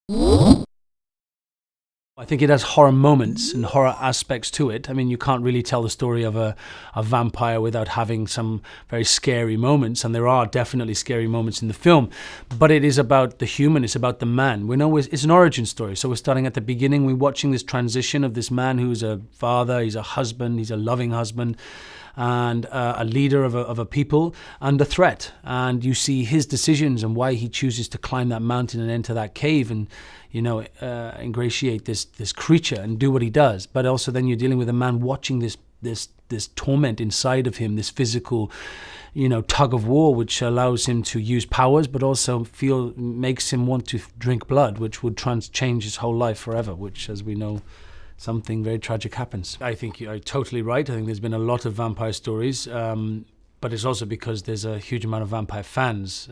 I think it has horror moments and horror aspects to it. I mean, you can't really tell the story of a vampire without having some very scary moments, and there are definitely scary moments in the film. But it is about the human, it's about the man. We know it's an origin story, so we're starting at the beginning. We're watching this transition of this man who's a father, he's a husband, he's a loving husband, and a leader of a people, and a threat. And you see his decisions and why he chooses to climb that mountain and enter that cave and, you know, ingratiate this creature and do what he does. But also then you're dealing with a man watching this torment inside of him, this physical, you know, tug of war, which allows him to use powers, but also makes him want to drink blood, which would change his whole life forever, which, as we know, something very tragic happens. I think you're totally right. I think there's been a lot of vampire stories, but it's also because there's a huge amount of vampire fans.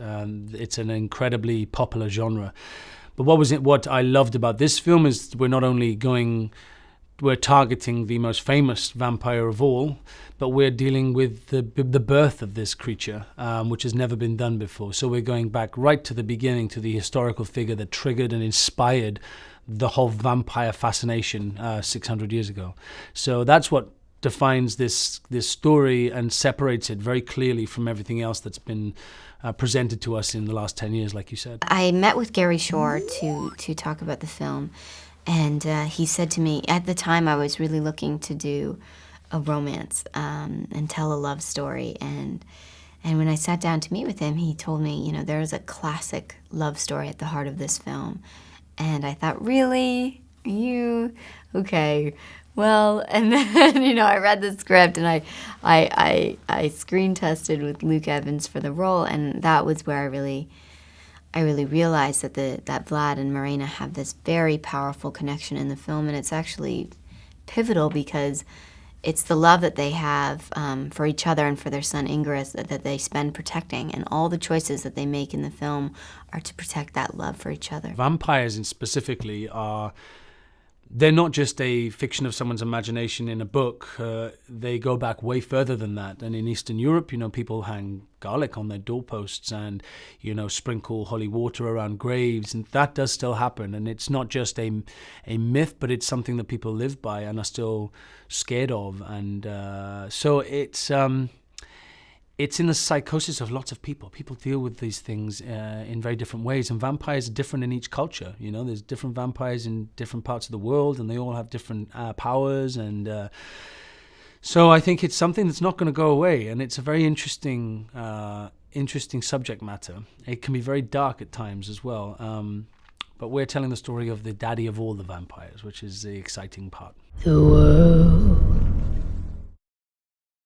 It's an incredibly popular genre. But what I loved about this film is we're targeting the most famous vampire of all, but we're dealing with the birth of this creature, which has never been done before. So we're going back right to the beginning, to the historical figure that triggered and inspired the whole vampire fascination 600 years ago. So that's what defines this story and separates it very clearly from everything else that's been presented to us in the last 10 years, like you said. I met with Gary Shore to talk about the film, and he said to me, at the time I was really looking to do a romance and tell a love story, and when I sat down to meet with him, he told me, you know, there is a classic love story at the heart of this film. And I thought, really? You? Okay. Well, and then, you know, I read the script and I screen tested with Luke Evans for the role, and that was where I really realized that that Vlad and Marina have this very powerful connection in the film, and it's actually pivotal because it's the love that they have for each other and for their son Ingris that they spend protecting, and all the choices that they make in the film are to protect that love for each other. Vampires specifically they're not just a fiction of someone's imagination in a book. They go back way further than that. And in Eastern Europe, you know, people hang garlic on their doorposts and, you know, sprinkle holy water around graves. And that does still happen. And it's not just a myth, but it's something that people live by and are still scared of. And so it's in the psychosis of lots of people. People deal with these things in very different ways, and vampires are different in each culture. You know, there's different vampires in different parts of the world, and they all have different powers. And so I think it's something that's not going to go away, and it's a very interesting subject matter. It can be very dark at times as well. But we're telling the story of the daddy of all the vampires, which is the exciting part. The world